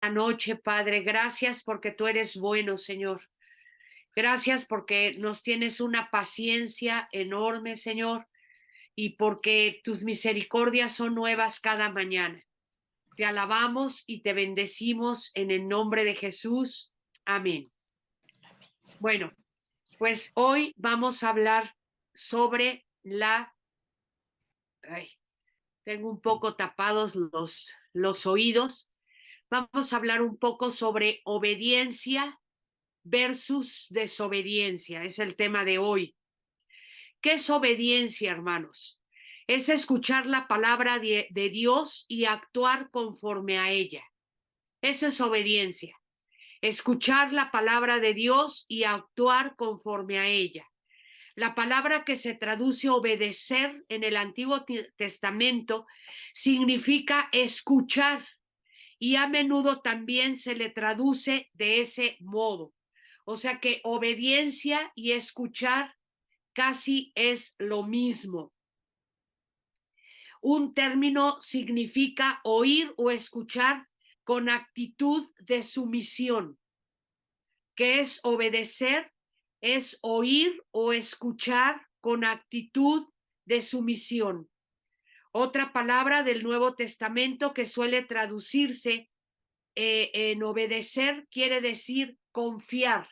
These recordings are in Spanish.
noche, Padre. Gracias porque tú eres bueno, Señor. Gracias porque nos tienes una paciencia enorme, Señor, y porque tus misericordias son nuevas cada mañana. Te alabamos y te bendecimos en el nombre de Jesús. Amén. Bueno, pues hoy vamos a hablar sobre Ay, tengo un poco tapados los oídos. Vamos a hablar un poco sobre obediencia versus desobediencia. Es el tema de hoy. ¿Qué es obediencia, hermanos? Es escuchar la palabra de Dios y actuar conforme a ella. Eso es obediencia. Escuchar la palabra de Dios y actuar conforme a ella. La palabra que se traduce obedecer en el Antiguo Testamento significa escuchar y a menudo también se le traduce de ese modo. O sea que obediencia y escuchar casi es lo mismo. Un término significa oír o escuchar con actitud de sumisión. ¿Qué es obedecer? Es oír o escuchar con actitud de sumisión. Otra palabra del Nuevo Testamento que suele traducirse en obedecer quiere decir confiar.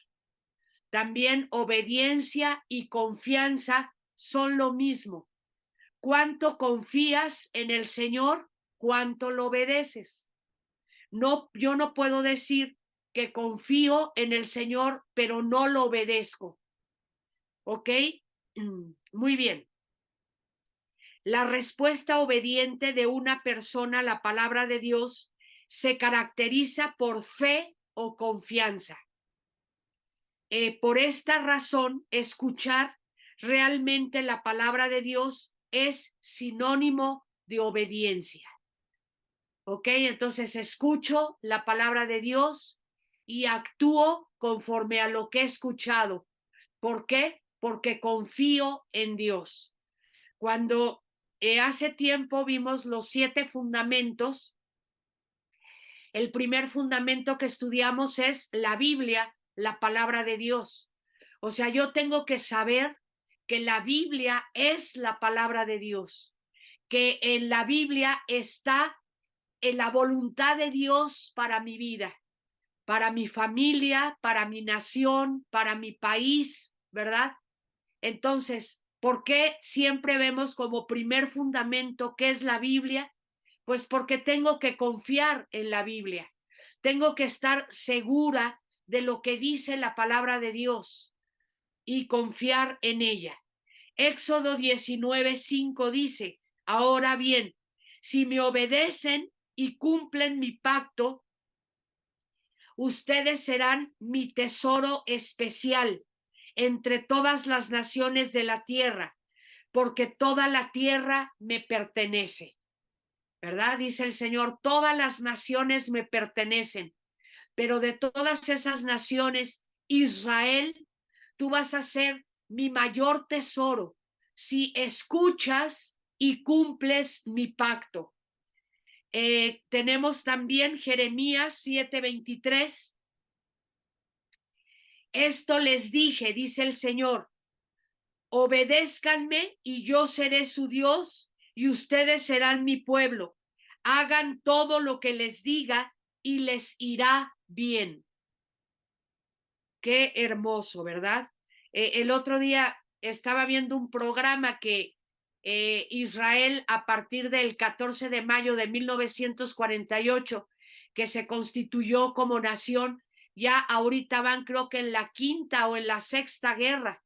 También obediencia y confianza son lo mismo. ¿Cuánto confías en el Señor? ¿Cuánto lo obedeces? No, yo no puedo decir que confío en el Señor, pero no lo obedezco. ¿Ok? Muy bien. La respuesta obediente de una persona a la palabra de Dios se caracteriza por fe o confianza. Por esta razón, escuchar realmente la palabra de Dios es sinónimo de obediencia. ¿Ok? Entonces escucho la palabra de Dios y actúo conforme a lo que he escuchado. ¿Por qué? Porque confío en Dios. Cuando hace tiempo vimos los 7 fundamentos, el primer fundamento que estudiamos es la Biblia, la palabra de Dios. O sea, yo tengo que saber que la Biblia es la palabra de Dios, que en la Biblia está en la voluntad de Dios para mi vida, para mi familia, para mi nación, para mi país, ¿verdad? Entonces, ¿por qué siempre vemos como primer fundamento qué es la Biblia? Pues porque tengo que confiar en la Biblia. Tengo que estar segura de lo que dice la palabra de Dios y confiar en ella. Éxodo 19:5 dice, ahora bien, si me obedecen y cumplen mi pacto, ustedes serán mi tesoro especial entre todas las naciones de la tierra, porque toda la tierra me pertenece. ¿Verdad? Dice el Señor, todas las naciones me pertenecen, pero de todas esas naciones, Israel, tú vas a ser mi mayor tesoro si escuchas y cumples mi pacto. Tenemos también Jeremías 7:23. Esto les dije, dice el Señor, obedézcanme y yo seré su Dios y ustedes serán mi pueblo. Hagan todo lo que les diga y les irá bien. Qué hermoso, ¿verdad? El otro día estaba viendo un programa que Israel, a partir del 14 de mayo de 1948, que se constituyó como nación, ya ahorita van creo que en la quinta o en la sexta guerra,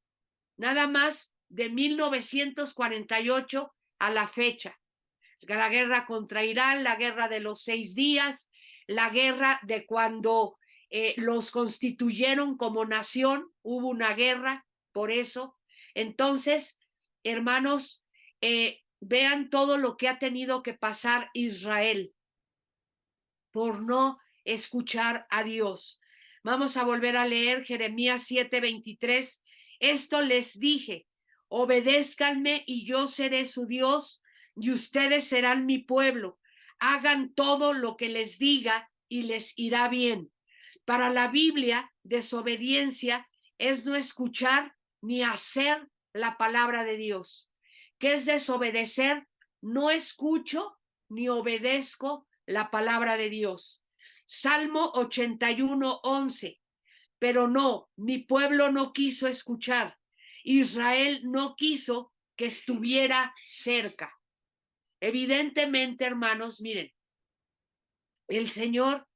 nada más de 1948 a la fecha. La guerra contra Irán, la guerra de los 6 días, la guerra de cuando los constituyeron como nación, hubo una guerra por eso. Entonces, hermanos, vean todo lo que ha tenido que pasar Israel por no escuchar a Dios. Vamos a volver a leer Jeremías 7:23. Esto les dije, obedézcanme y yo seré su Dios y ustedes serán mi pueblo. Hagan todo lo que les diga y les irá bien. Para la Biblia, desobediencia es no escuchar ni hacer la palabra de Dios. ¿Qué es desobedecer? No escucho ni obedezco la palabra de Dios. Salmo 81:11. Pero no, mi pueblo no quiso escuchar. Israel no quiso que estuviera cerca. Evidentemente, hermanos, miren, el Señor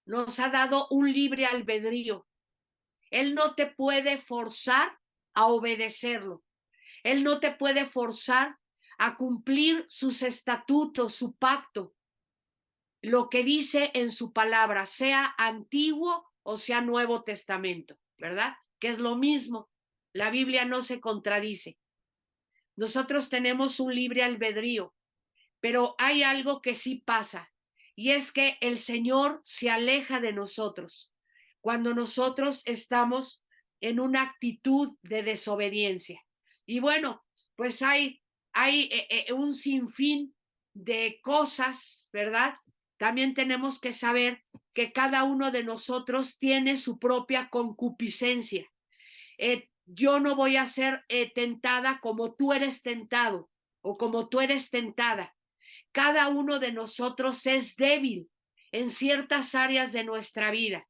nos ha dado un libre albedrío. Él no te puede forzar a obedecerlo. Él no te puede forzar a cumplir sus estatutos, su pacto, lo que dice en su palabra, sea antiguo o sea Nuevo Testamento, ¿verdad? Que es lo mismo. La Biblia no se contradice. Nosotros tenemos un libre albedrío, pero hay algo que sí pasa, y es que el Señor se aleja de nosotros cuando nosotros estamos en una actitud de desobediencia. Y bueno, pues hay un sinfín de cosas, ¿verdad? También tenemos que saber que cada uno de nosotros tiene su propia concupiscencia. Yo no voy a ser tentada como tú eres tentado o como tú eres tentada. Cada uno de nosotros es débil en ciertas áreas de nuestra vida.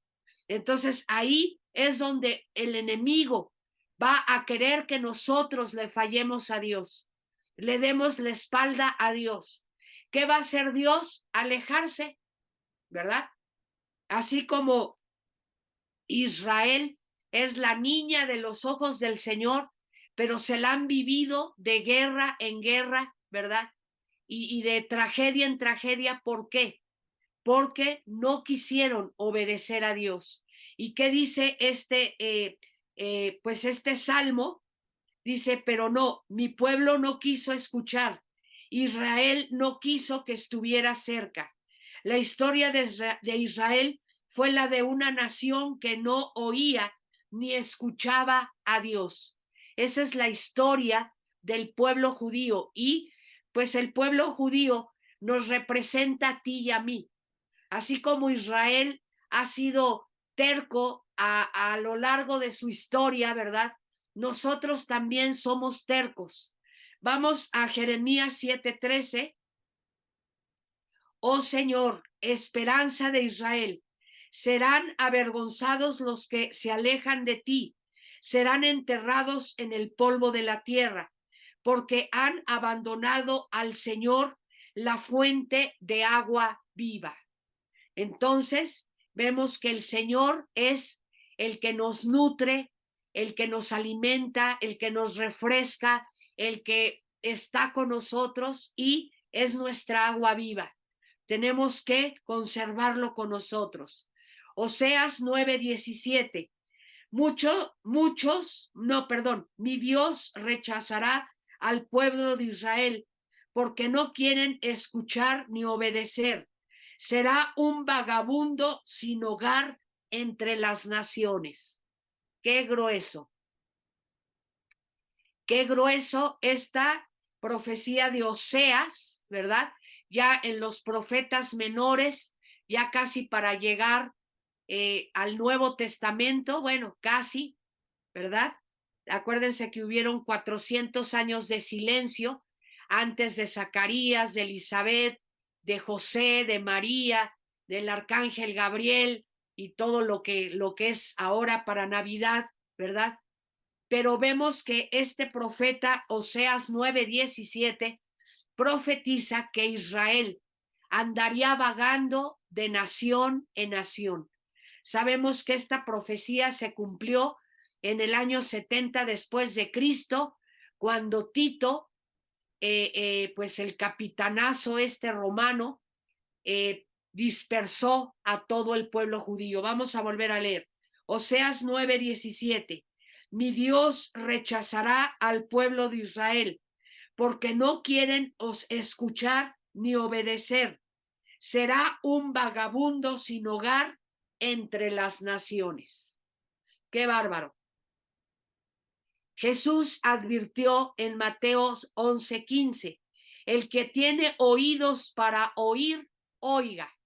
Entonces ahí es donde el enemigo va a querer que nosotros le fallemos a Dios, le demos la espalda a Dios. ¿Qué va a hacer Dios? Alejarse, ¿verdad? Así como Israel es la niña de los ojos del Señor, pero se la han vivido de guerra en guerra, ¿verdad? Y de tragedia en tragedia. ¿Por qué? Porque no quisieron obedecer a Dios. ¿Y qué dice pues este salmo? Dice, pero no, mi pueblo no quiso escuchar. Israel no quiso que estuviera cerca. La historia de Israel fue la de una nación que no oía ni escuchaba a Dios. Esa es la historia del pueblo judío, y pues el pueblo judío nos representa a ti y a mí. Así como Israel ha sido terco a lo largo de su historia, ¿verdad? Nosotros también somos tercos. Vamos a Jeremías 7:13. Oh Señor, esperanza de Israel, serán avergonzados los que se alejan de ti, serán enterrados en el polvo de la tierra, porque han abandonado al Señor, la fuente de agua viva. Entonces, vemos que el Señor es el que nos nutre, el que nos alimenta, el que nos refresca, el que está con nosotros y es nuestra agua viva. Tenemos que conservarlo con nosotros. Oseas 9:17. Mi Dios rechazará al pueblo de Israel porque no quieren escuchar ni obedecer. Será un vagabundo sin hogar entre las naciones. Qué grueso. Qué grueso esta profecía de Oseas, ¿verdad? Ya en los profetas menores, ya casi para llegar al Nuevo Testamento, bueno, casi, ¿verdad? Acuérdense que hubieron 400 años de silencio antes de Zacarías, de Elizabeth, de José, de María, del arcángel Gabriel y todo lo que es ahora para Navidad, ¿verdad? Pero vemos que este profeta Oseas 9:17 profetiza que Israel andaría vagando de nación en nación. Sabemos que esta profecía se cumplió en el año 70 después de Cristo, cuando Tito, pues el capitanazo romano, dispersó a todo el pueblo judío. Vamos a volver a leer. Oseas 9:17. Mi Dios rechazará al pueblo de Israel, porque no quieren os escuchar ni obedecer. Será un vagabundo sin hogar entre las naciones. Qué bárbaro. Jesús advirtió en Mateo 11:15, el que tiene oídos para oír, oiga.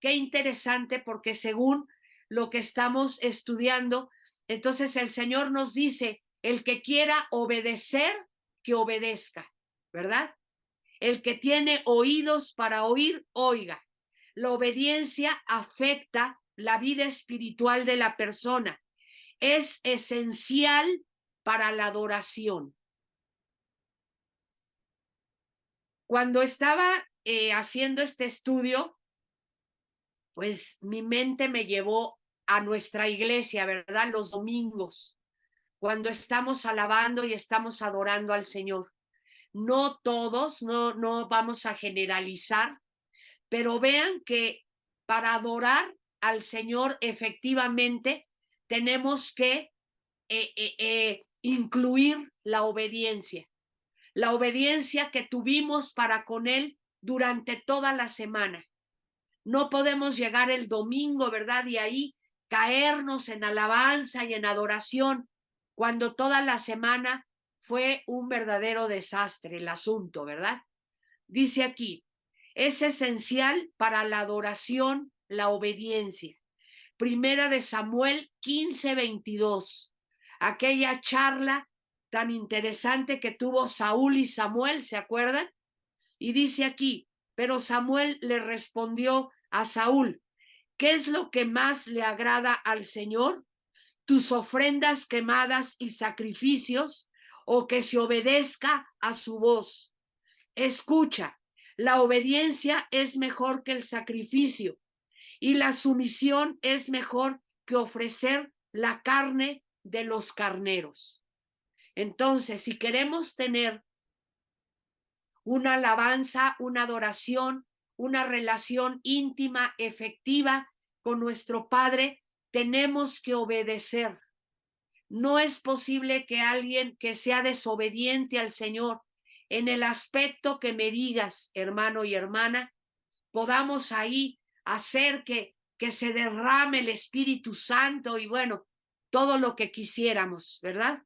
qué interesante, porque según lo que estamos estudiando, entonces el Señor nos dice, el que quiera obedecer, que obedezca, ¿verdad? El que tiene oídos para oír, oiga. La obediencia afecta la vida espiritual de la persona. Es esencial para la adoración. Cuando estaba haciendo este estudio, pues mi mente me llevó a nuestra iglesia, ¿verdad? Los domingos, cuando estamos alabando y estamos adorando al Señor. No todos, no vamos a generalizar, pero vean que para adorar al Señor efectivamente tenemos que incluir la obediencia que tuvimos para con Él durante toda la semana. No podemos llegar el domingo, ¿verdad? Y ahí caernos en alabanza y en adoración, cuando toda la semana fue un verdadero desastre el asunto, ¿verdad? Dice aquí, es esencial para la adoración la obediencia. Primera de Samuel 15:22. Aquella charla tan interesante que tuvo Saúl y Samuel, ¿se acuerdan? Y dice aquí, pero Samuel le respondió a Saúl, ¿qué es lo que más le agrada al Señor? ¿Tus ofrendas quemadas y sacrificios, o que se obedezca a su voz? Escucha, la obediencia es mejor que el sacrificio, y la sumisión es mejor que ofrecer la carne de los carneros. Entonces, si queremos tener una alabanza, una adoración, una relación íntima, efectiva con nuestro Padre, tenemos que obedecer. No es posible que alguien que sea desobediente al Señor, en el aspecto que me digas, hermano y hermana, podamos ahí hacer que se derrame el Espíritu Santo y bueno, todo lo que quisiéramos, ¿verdad?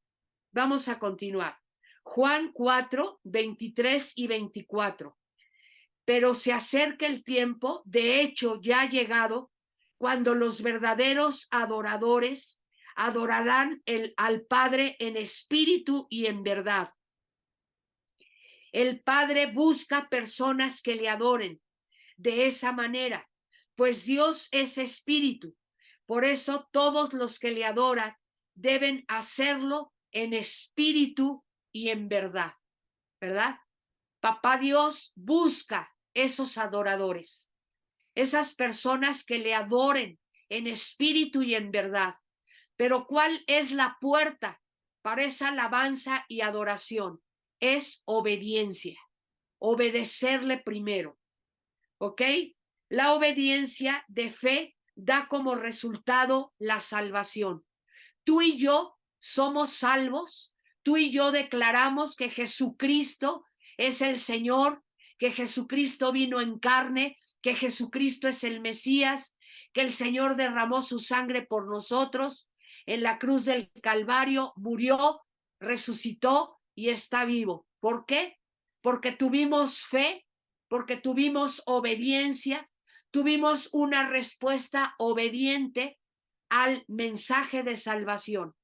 Vamos a continuar. Juan 4, 23 y 24. Pero se acerca el tiempo, de hecho ya ha llegado, cuando los verdaderos adoradores adorarán al Padre en espíritu y en verdad. El Padre busca personas que le adoren de esa manera, pues Dios es espíritu. Por eso todos los que le adoran deben hacerlo en espíritu y en verdad, ¿verdad? Papá Dios busca esos adoradores, esas personas que le adoren en espíritu y en verdad. Pero ¿cuál es la puerta para esa alabanza y adoración? Es obediencia, obedecerle primero, ¿ok? La obediencia de fe da como resultado la salvación. Tú y yo somos salvos, tú y yo declaramos que Jesucristo es el Señor, que Jesucristo vino en carne, que Jesucristo es el Mesías, que el Señor derramó su sangre por nosotros, en la cruz del Calvario murió, resucitó y está vivo. ¿Por qué? Porque tuvimos fe, porque tuvimos obediencia, tuvimos una respuesta obediente al mensaje de salvación.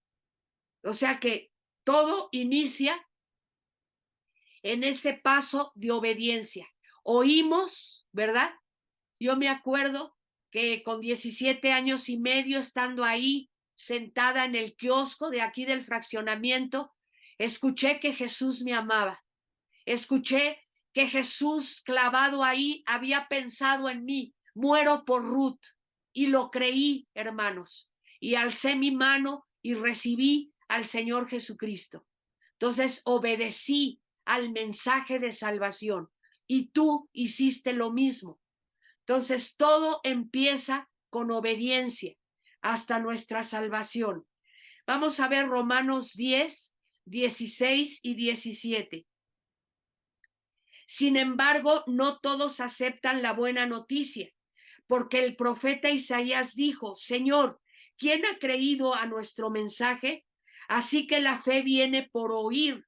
O sea que todo inicia en ese paso de obediencia. Oímos, ¿verdad? Yo me acuerdo que con 17 años y medio, estando ahí sentada en el kiosco de aquí del fraccionamiento, escuché que Jesús me amaba. Escuché que Jesús clavado ahí había pensado en mí. Muero por Ruth. Y lo creí, hermanos. Y alcé mi mano y recibí al Señor Jesucristo. Entonces obedecí al mensaje de salvación. Y tú hiciste lo mismo. Entonces todo empieza con obediencia hasta nuestra salvación. Vamos a ver Romanos 10, 16 y 17. Sin embargo, no todos aceptan la buena noticia, porque el profeta Isaías dijo, Señor, ¿quién ha creído a nuestro mensaje? Así que la fe viene por oír,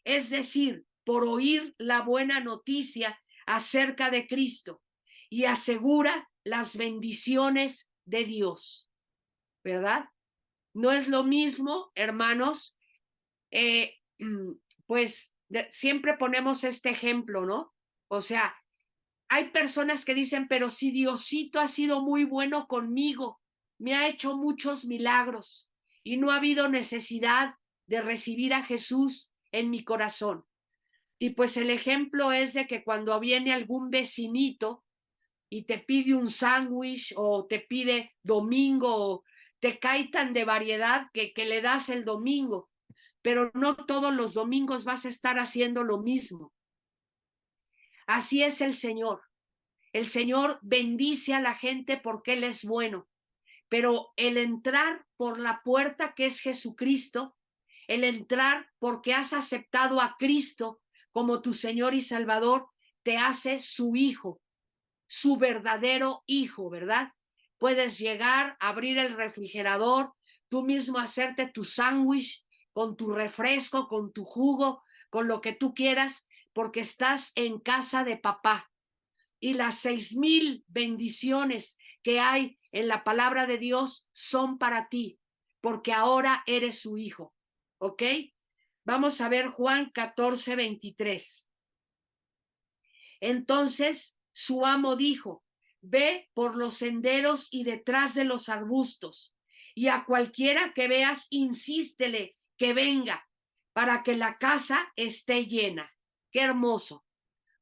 es decir, por oír la buena noticia acerca de Cristo. Y asegura las bendiciones de Dios, ¿verdad? No es lo mismo, hermanos, pues siempre ponemos este ejemplo, ¿no? O sea, hay personas que dicen, pero si Diosito ha sido muy bueno conmigo, me ha hecho muchos milagros y no ha habido necesidad de recibir a Jesús en mi corazón. Y pues el ejemplo es de que cuando viene algún vecinito y te pide un sándwich o te pide domingo o te cae tan de variedad que le das el domingo, pero no todos los domingos vas a estar haciendo lo mismo. Así es el Señor. El Señor bendice a la gente porque Él es bueno, pero el entrar por la puerta que es Jesucristo, el entrar porque has aceptado a Cristo como tu Señor y Salvador, te hace su hijo, su verdadero hijo, ¿verdad? Puedes llegar, abrir el refrigerador, tú mismo hacerte tu sándwich con tu refresco, con tu jugo, con lo que tú quieras, porque estás en casa de papá. Y las 6,000 bendiciones que hay en la palabra de Dios son para ti, porque ahora eres su hijo. ¿Ok? Vamos a ver Juan 14:23. Entonces su amo dijo, ve por los senderos y detrás de los arbustos, y a cualquiera que veas, insístele que venga para que la casa esté llena. Qué hermoso.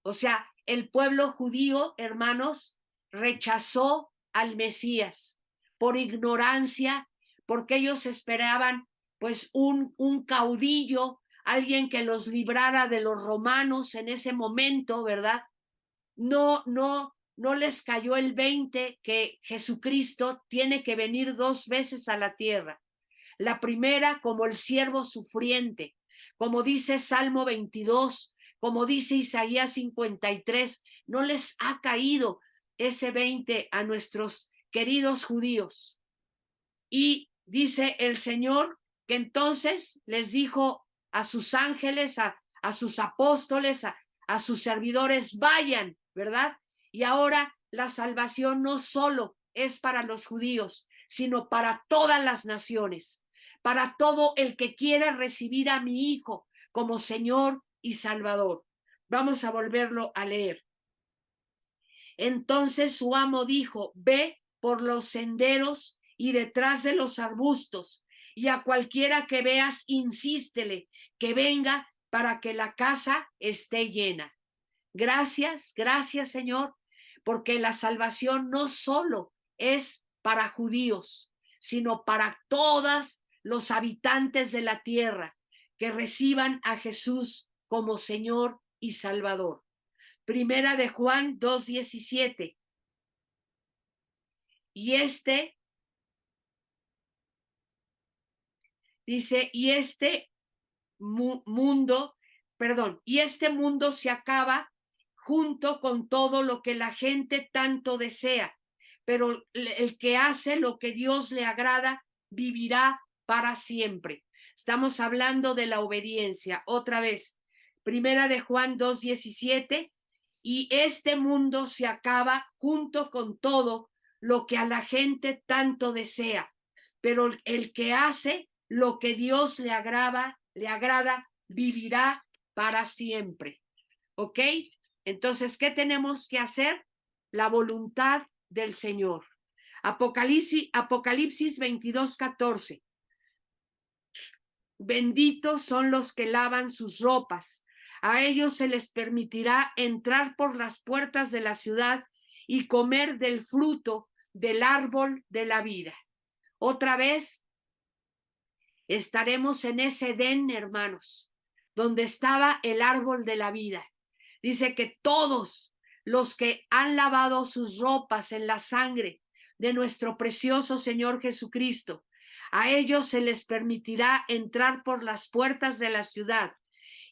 O sea, el pueblo judío, hermanos, rechazó al Mesías por ignorancia, porque ellos esperaban pues un caudillo, alguien que los librara de los romanos en ese momento, ¿verdad? No les cayó el 20 que Jesucristo tiene que venir 2 veces a la tierra. La primera como el siervo sufriente, como dice Salmo 22, como dice Isaías 53, no les ha caído ese 20 a nuestros queridos judíos. Y dice el Señor que entonces les dijo a sus ángeles, a sus apóstoles, a sus servidores, vayan, ¿verdad? Y ahora la salvación no solo es para los judíos, sino para todas las naciones, para todo el que quiera recibir a mi Hijo como Señor y Salvador. Vamos a volverlo a leer. Entonces su amo dijo, ve por los senderos y detrás de los arbustos, y a cualquiera que veas, insístele que venga para que la casa esté llena. Gracias, gracias, Señor, porque la salvación no solo es para judíos, sino para todos los habitantes de la tierra que reciban a Jesús como Señor y Salvador. Primera de Juan 2:17. Y dice, y este mundo se acaba junto con todo lo que la gente tanto desea, pero el que hace lo que Dios le agrada vivirá para siempre. Estamos hablando de la obediencia. Otra vez, Primera de Juan 2:17, y este mundo se acaba junto con todo lo que a la gente tanto desea, pero el que hace lo que Dios le agrada, vivirá para siempre. ¿Ok? Entonces, ¿qué tenemos que hacer? La voluntad del Señor. Apocalipsis 22:14. Benditos son los que lavan sus ropas. A ellos se les permitirá entrar por las puertas de la ciudad y comer del fruto del árbol de la vida. Otra vez estaremos en ese Edén, hermanos, donde estaba el árbol de la vida. Dice que todos los que han lavado sus ropas en la sangre de nuestro precioso Señor Jesucristo, a ellos se les permitirá entrar por las puertas de la ciudad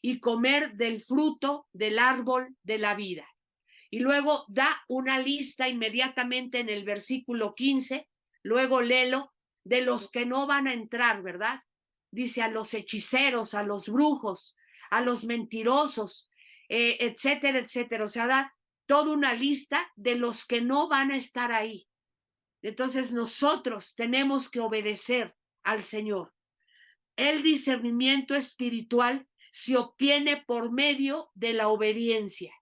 y comer del fruto del árbol de la vida. Y luego da una lista inmediatamente en el versículo 15, luego léelo, de los que no van a entrar, ¿verdad? Dice a los hechiceros, a los brujos, a los mentirosos, etcétera, etcétera. O sea, toda una lista de los que no van a estar ahí. Entonces nosotros tenemos que obedecer al Señor. El discernimiento espiritual se obtiene por medio de la obediencia.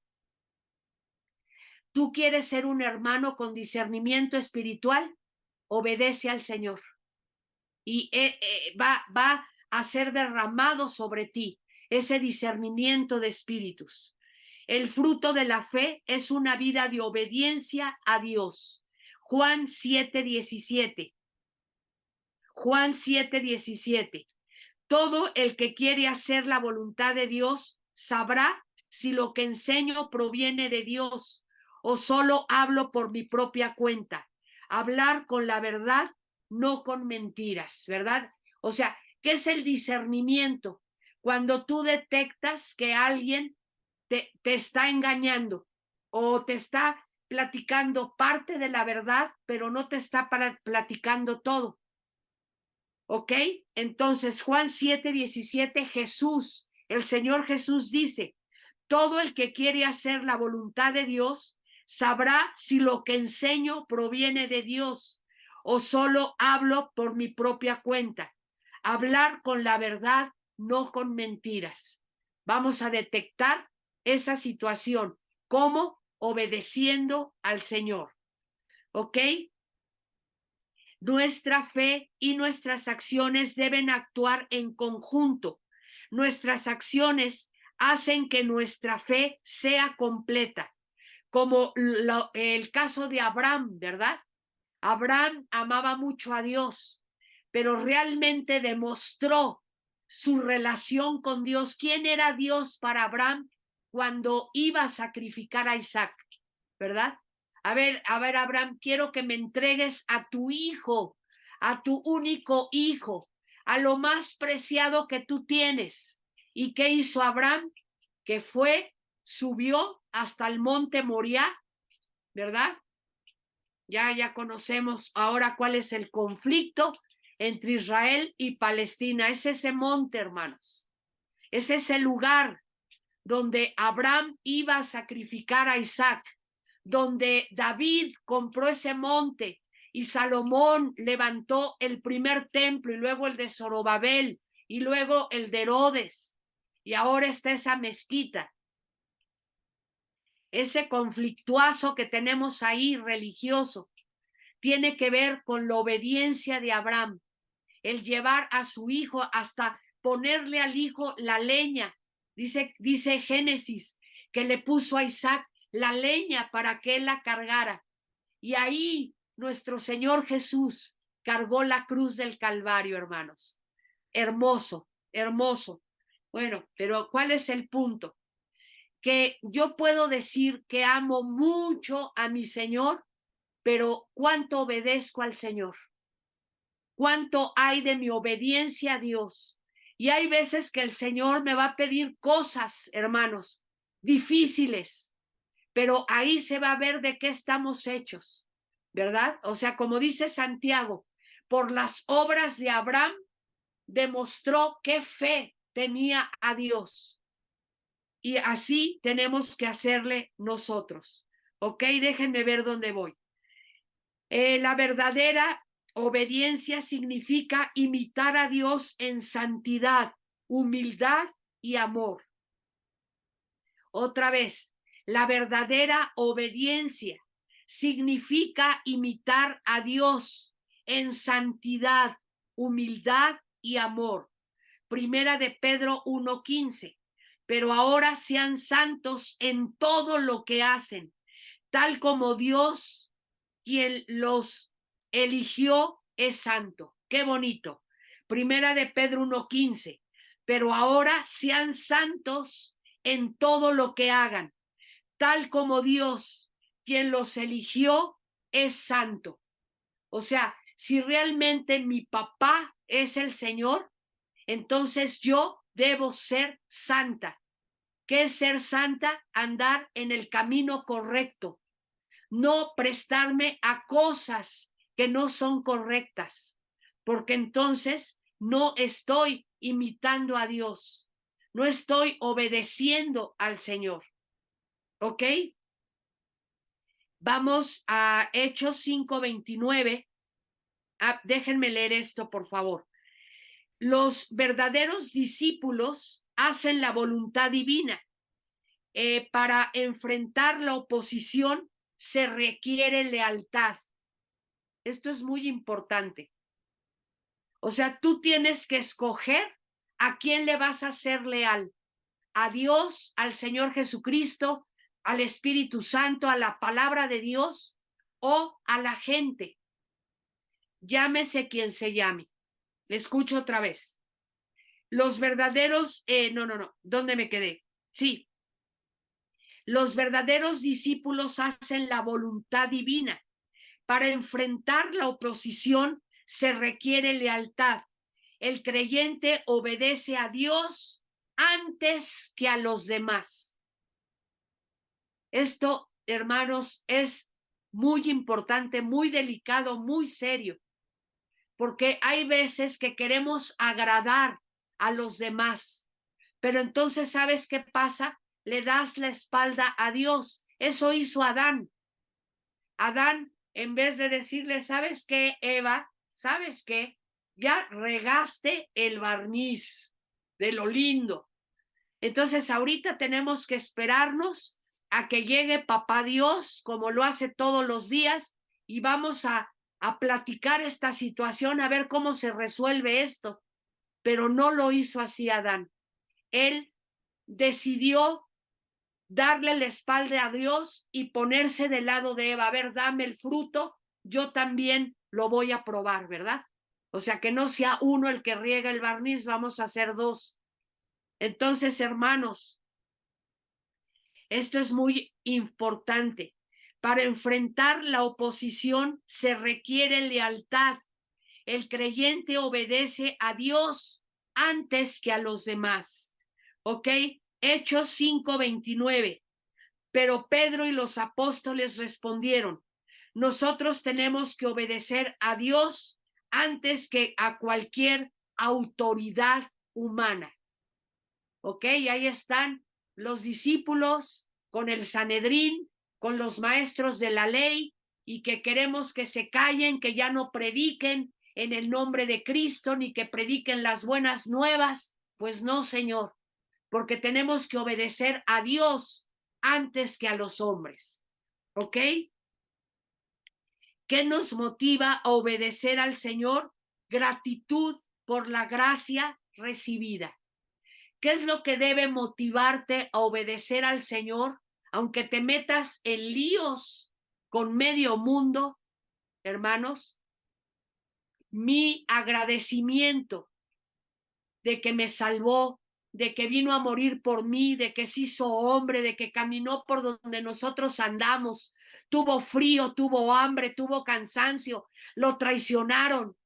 ¿Tú quieres ser un hermano con discernimiento espiritual? Obedece al Señor. Y va a ser derramado sobre ti ese discernimiento de espíritus. El fruto de la fe es una vida de obediencia a Dios. Juan 7:17. Juan 7:17. Todo el que quiere hacer la voluntad de Dios sabrá si lo que enseño proviene de Dios o solo hablo por mi propia cuenta. Hablar con la verdad, no con mentiras, ¿verdad? O sea, ¿qué es el discernimiento? Cuando tú detectas que alguien te está engañando o te está platicando parte de la verdad, pero no te está platicando todo. ¿Ok? Entonces, Juan 7:17, Jesús, el Señor Jesús dice, todo el que quiere hacer la voluntad de Dios sabrá si lo que enseño proviene de Dios o solo hablo por mi propia cuenta. Hablar con la verdad, no con mentiras. Vamos a detectar esa situación. ¿Cómo? Obedeciendo al Señor. ¿Ok? Nuestra fe y nuestras acciones deben actuar en conjunto. Nuestras acciones hacen que nuestra fe sea completa, como el caso de Abraham, ¿verdad? Abraham amaba mucho a Dios, pero realmente demostró su relación con Dios. ¿Quién era Dios para Abraham cuando iba a sacrificar a Isaac? ¿Verdad? A ver, Abraham, quiero que me entregues a tu hijo, a tu único hijo, a lo más preciado que tú tienes. ¿Y qué hizo Abraham? Que subió hasta el monte Moriah, ¿verdad? Ya conocemos ahora cuál es el conflicto entre Israel y Palestina. Es ese monte, hermanos. Es ese lugar donde Abraham iba a sacrificar a Isaac, donde David compró ese monte y Salomón levantó el primer templo y luego el de Zorobabel y luego el de Herodes. Y ahora está esa mezquita. Ese conflictuazo que tenemos ahí religioso tiene que ver con la obediencia de Abraham, el llevar a su hijo hasta ponerle al hijo la leña. Dice Génesis que le puso a Isaac la leña para que él la cargara. Y ahí nuestro Señor Jesús cargó la cruz del Calvario, hermanos. Hermoso, hermoso. Bueno, pero ¿cuál es el punto? Que yo puedo decir que amo mucho a mi Señor, pero ¿cuánto obedezco al Señor? ¿Cuánto hay de mi obediencia a Dios? Y hay veces que el Señor me va a pedir cosas, hermanos, difíciles, pero ahí se va a ver de qué estamos hechos, ¿verdad? O sea, como dice Santiago, por las obras de Abraham demostró qué fe tenía a Dios. Y así tenemos que hacerle nosotros. ¿Ok? Déjenme ver dónde voy. La verdadera obediencia significa imitar a Dios en santidad, humildad y amor. Otra vez, la verdadera obediencia significa imitar a Dios en santidad, humildad y amor. Primera de Pedro 1:15. Pero ahora sean santos en todo lo que hacen, tal como Dios, quien los eligió, es santo. Qué bonito. Primera de Pedro 1:15. Pero ahora sean santos en todo lo que hagan, tal como Dios, quien los eligió, es santo. O sea, si realmente mi papá es el Señor, entonces yo debo ser santa. ¿Qué es ser santa? Andar en el camino correcto, no prestarme a cosas que no son correctas, porque entonces no estoy imitando a Dios, no estoy obedeciendo al Señor. ¿Ok? Vamos a Hechos 5:29. Déjenme leer esto, por favor. Los verdaderos discípulos hacen la voluntad divina. Para enfrentar la oposición se requiere lealtad. Esto es muy importante. O sea, tú tienes que escoger a quién le vas a ser leal. A Dios, al Señor Jesucristo, al Espíritu Santo, a la palabra de Dios o a la gente. Llámese quien se llame. Le escucho otra vez. Los verdaderos, ¿dónde me quedé? Sí. Los verdaderos discípulos hacen la voluntad divina. Para enfrentar la oposición se requiere lealtad. El creyente obedece a Dios antes que a los demás. Esto, hermanos, es muy importante, muy delicado, muy serio, porque hay veces que queremos agradar a los demás, pero entonces, ¿sabes qué pasa? Le das la espalda a Dios. Eso hizo Adán. Adán, en vez de decirle, ¿sabes qué, Eva? ¿Sabes qué? Ya regaste el barniz de lo lindo. Entonces, ahorita tenemos que esperarnos a que llegue Papá Dios, como lo hace todos los días, y vamos a platicar esta situación, a ver cómo se resuelve esto. Pero no lo hizo así Adán. Él decidió darle la espalda a Dios y ponerse del lado de Eva. A ver, dame el fruto, yo también lo voy a probar, ¿verdad? O sea, que no sea uno el que riega el barniz, vamos a hacer dos. Entonces, hermanos, esto es muy importante. Para enfrentar la oposición se requiere lealtad. El creyente obedece a Dios antes que a los demás. ¿Ok? Hechos 5:29. Pero Pedro y los apóstoles respondieron, nosotros tenemos que obedecer a Dios antes que a cualquier autoridad humana. ¿Ok? Ahí están los discípulos con el Sanedrín, con los maestros de la ley, y que queremos que se callen, que ya no prediquen en el nombre de Cristo, ni que prediquen las buenas nuevas. Pues no, Señor, porque tenemos que obedecer a Dios antes que a los hombres. ¿Ok? ¿Qué nos motiva a obedecer al Señor? Gratitud por la gracia recibida. ¿Qué es lo que debe motivarte a obedecer al Señor? Aunque te metas en líos con medio mundo, hermanos, mi agradecimiento de que me salvó, de que vino a morir por mí, de que se hizo hombre, de que caminó por donde nosotros andamos, tuvo frío, tuvo hambre, tuvo cansancio, lo traicionaron,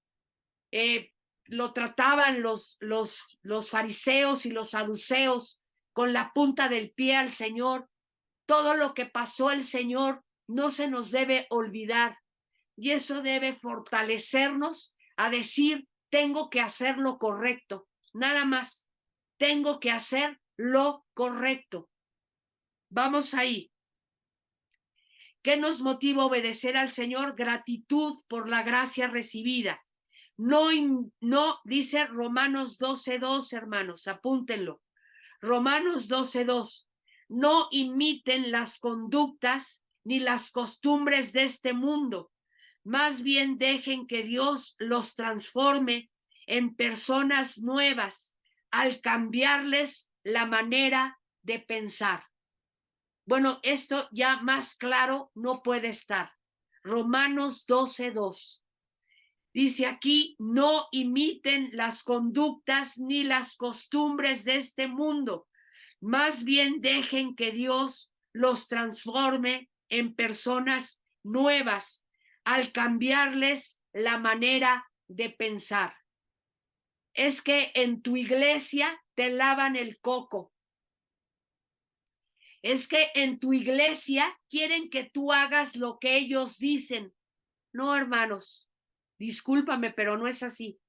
lo trataban los fariseos y los saduceos con la punta del pie al Señor. Todo lo que pasó el Señor no se nos debe olvidar, y eso debe fortalecernos a decir, tengo que hacer lo correcto, nada más, tengo que hacer lo correcto. Vamos ahí. ¿Qué nos motiva a obedecer al Señor? Gratitud por la gracia recibida. No, dice Romanos 12:2, hermanos, apúntenlo. Romanos 12:2. No imiten las conductas ni las costumbres de este mundo. Más bien dejen que Dios los transforme en personas nuevas al cambiarles la manera de pensar. Bueno, esto ya más claro no puede estar. Romanos 12:2. Dice aquí, no imiten las conductas ni las costumbres de este mundo. Más bien dejen que Dios los transforme en personas nuevas al cambiarles la manera de pensar. Es que en tu iglesia te lavan el coco. Es que en tu iglesia quieren que tú hagas lo que ellos dicen. No, hermanos, discúlpame, pero no es así.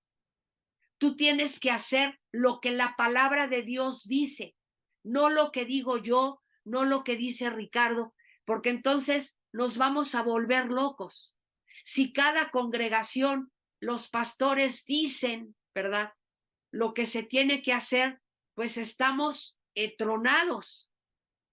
Tú tienes que hacer lo que la palabra de Dios dice, no lo que digo yo, no lo que dice Ricardo, porque entonces nos vamos a volver locos. Si cada congregación, los pastores dicen, ¿verdad?, lo que se tiene que hacer, pues estamos tronados,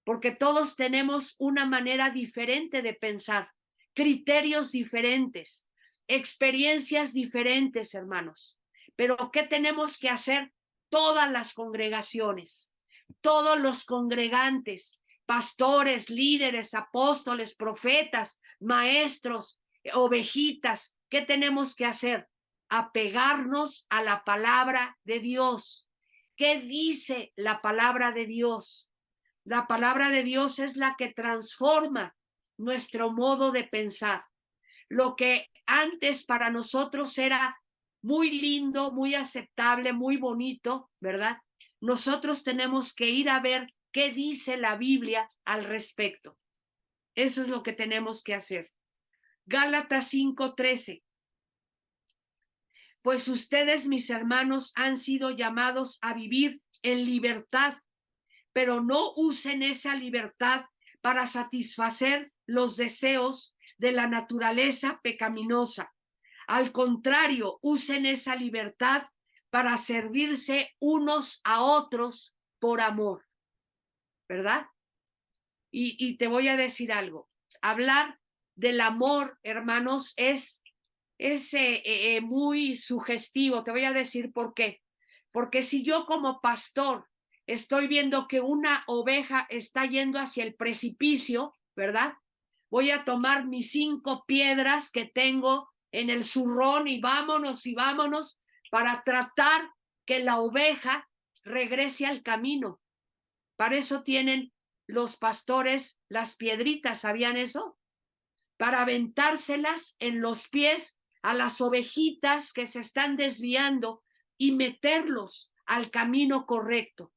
porque todos tenemos una manera diferente de pensar, criterios diferentes, experiencias diferentes, hermanos. Pero ¿qué tenemos que hacer? Todas las congregaciones, todos los congregantes, pastores, líderes, apóstoles, profetas, maestros, ovejitas, ¿qué tenemos que hacer? Apegarnos a la palabra de Dios. ¿Qué dice la palabra de Dios? La palabra de Dios es la que transforma nuestro modo de pensar. Lo que antes para nosotros era muy lindo, muy aceptable, muy bonito, ¿verdad? Nosotros tenemos que ir a ver qué dice la Biblia al respecto. Eso es lo que tenemos que hacer. Gálatas 5:13. Pues ustedes, mis hermanos, han sido llamados a vivir en libertad, pero no usen esa libertad para satisfacer los deseos de la naturaleza pecaminosa. Al contrario, usen esa libertad para servirse unos a otros por amor, ¿verdad? Y te voy a decir algo. Hablar del amor, hermanos, es muy sugestivo. Te voy a decir por qué. Porque si yo como pastor estoy viendo que una oveja está yendo hacia el precipicio, ¿verdad? Voy a tomar mis 5 piedras que tengo en el zurrón y vámonos para tratar que la oveja regrese al camino. Para eso tienen los pastores las piedritas, ¿sabían eso? Para aventárselas en los pies a las ovejitas que se están desviando y meterlos al camino correcto.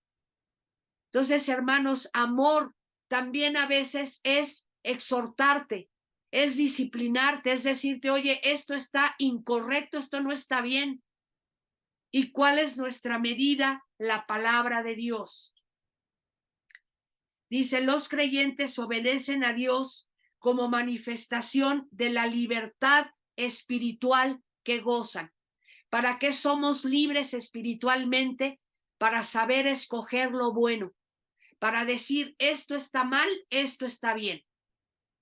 Entonces, hermanos, amor también a veces es exhortarte, es disciplinarte, es decirte, oye, esto está incorrecto, esto no está bien. ¿Y cuál es nuestra medida? La palabra de Dios. Dice, los creyentes obedecen a Dios como manifestación de la libertad espiritual que gozan. ¿Para qué somos libres espiritualmente? Para saber escoger lo bueno, para decir esto está mal, esto está bien.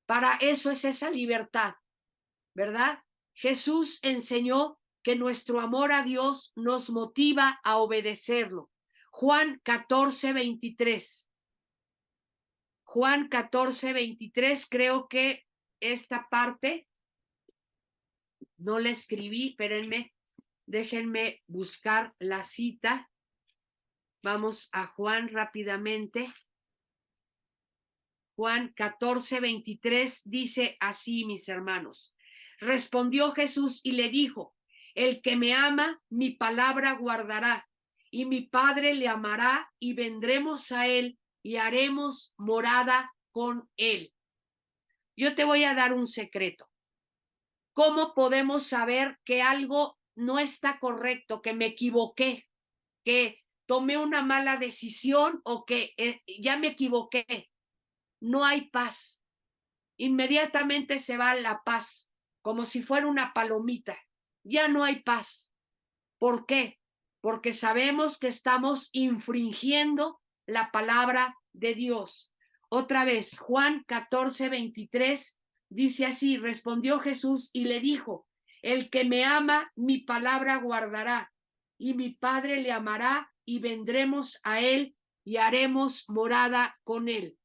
Para eso es esa libertad, ¿verdad? Jesús enseñó que nuestro amor a Dios nos motiva a obedecerlo. Juan 14:23. Juan 14:23, creo que esta parte no la escribí, espérenme, déjenme buscar la cita. Vamos a Juan rápidamente. Juan 14:23 dice así, mis hermanos. Respondió Jesús y le dijo, el que me ama, mi palabra guardará, y mi Padre le amará, y vendremos a él y haremos morada con él. Yo te voy a dar un secreto. ¿Cómo podemos saber que algo no está correcto, que me equivoqué, que tomé una mala decisión o que ya me equivoqué? No hay paz. Inmediatamente se va la paz, como si fuera una palomita. Ya no hay paz. ¿Por qué? Porque sabemos que estamos infringiendo la palabra de Dios. Otra vez, Juan 14:23 dice así, respondió Jesús y le dijo, el que me ama, mi palabra guardará, y mi Padre le amará, y vendremos a él y haremos morada con él.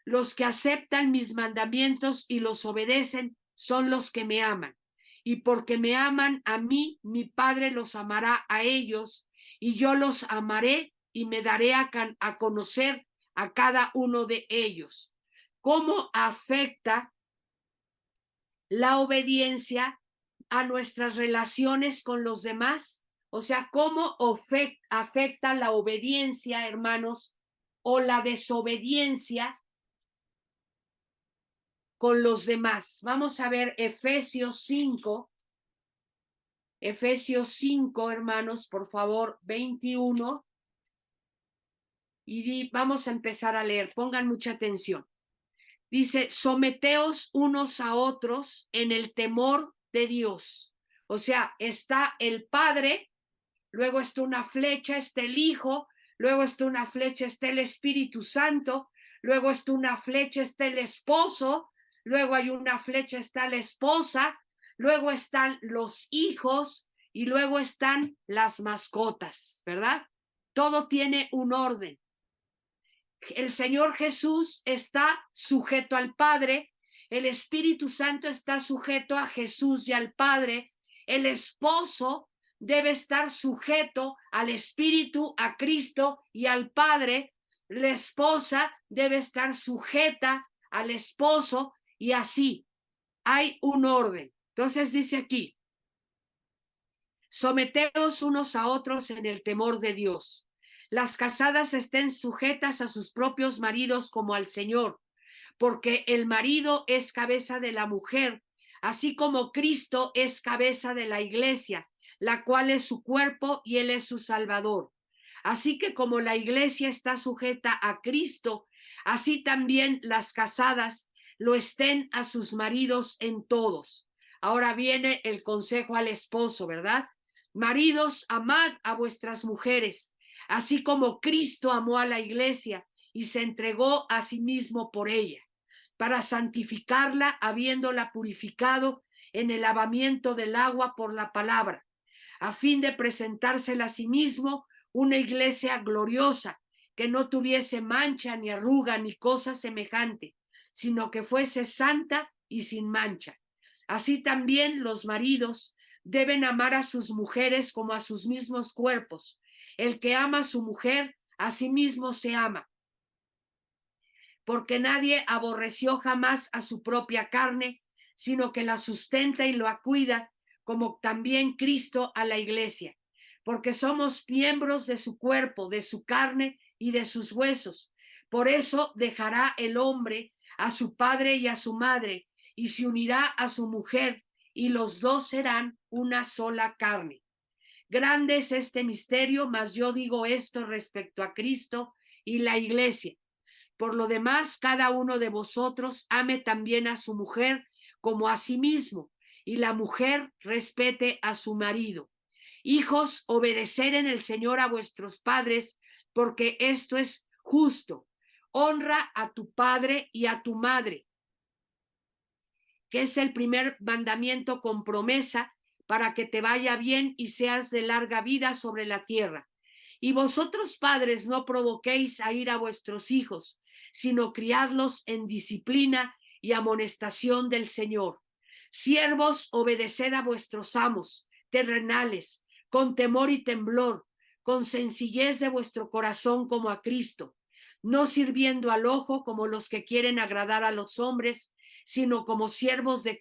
Los que aceptan mis mandamientos y los obedecen son los que me aman. Y porque me aman a mí, mi Padre los amará a ellos, y yo los amaré y me daré a conocer a cada uno de ellos. ¿Cómo afecta la obediencia a nuestras relaciones con los demás? O sea, ¿cómo afecta la obediencia, hermanos, o la desobediencia con los demás? Vamos a ver Efesios 5, hermanos, por favor, 21. Y vamos a empezar a leer, pongan mucha atención. dice, someteos unos a otros en el temor de Dios. O sea, está el Padre, luego está una flecha, está el Hijo, luego está una flecha, está el Espíritu Santo, luego está una flecha, está el esposo, luego hay una flecha, está la esposa, luego están los hijos y luego están las mascotas, ¿verdad? Todo tiene un orden. El Señor Jesús está sujeto al Padre, el Espíritu Santo está sujeto a Jesús y al Padre, el esposo debe estar sujeto al Espíritu, a Cristo y al Padre, la esposa debe estar sujeta al esposo y así hay un orden. Entonces dice aquí, someteos unos a otros en el temor de Dios. Las casadas estén sujetas a sus propios maridos como al Señor, porque el marido es cabeza de la mujer, así como Cristo es cabeza de la iglesia, la cual es su cuerpo y él es su Salvador. Así que como la iglesia está sujeta a Cristo, así también las casadas lo estén a sus maridos en todos. Ahora viene el consejo al esposo, ¿verdad? Maridos, amad a vuestras mujeres, así como Cristo amó a la iglesia y se entregó a sí mismo por ella, para santificarla, habiéndola purificado en el lavamiento del agua por la palabra, a fin de presentársela a sí mismo una iglesia gloriosa, que no tuviese mancha ni arruga ni cosa semejante, sino que fuese santa y sin mancha. Así también los maridos deben amar a sus mujeres como a sus mismos cuerpos. El que ama a su mujer, a sí mismo se ama, porque nadie aborreció jamás a su propia carne, sino que la sustenta y la cuida, como también Cristo a la iglesia, porque somos miembros de su cuerpo, de su carne y de sus huesos. Por eso dejará el hombre a su padre y a su madre, y se unirá a su mujer, y los dos serán una sola carne. Grande es este misterio, mas yo digo esto respecto a Cristo y la iglesia. Por lo demás, cada uno de vosotros ame también a su mujer como a sí mismo, y la mujer respete a su marido. Hijos, obedecer en el Señor a vuestros padres, porque esto es justo. Honra a tu padre y a tu madre, que es el primer mandamiento con promesa, para que te vaya bien y seas de larga vida sobre la tierra. Y vosotros, padres, no provoquéis a ir a vuestros hijos, sino criadlos en disciplina y amonestación del Señor. Siervos, obedeced a vuestros amos terrenales, con temor y temblor, con sencillez de vuestro corazón como a Cristo, no sirviendo al ojo como los que quieren agradar a los hombres, sino como siervos de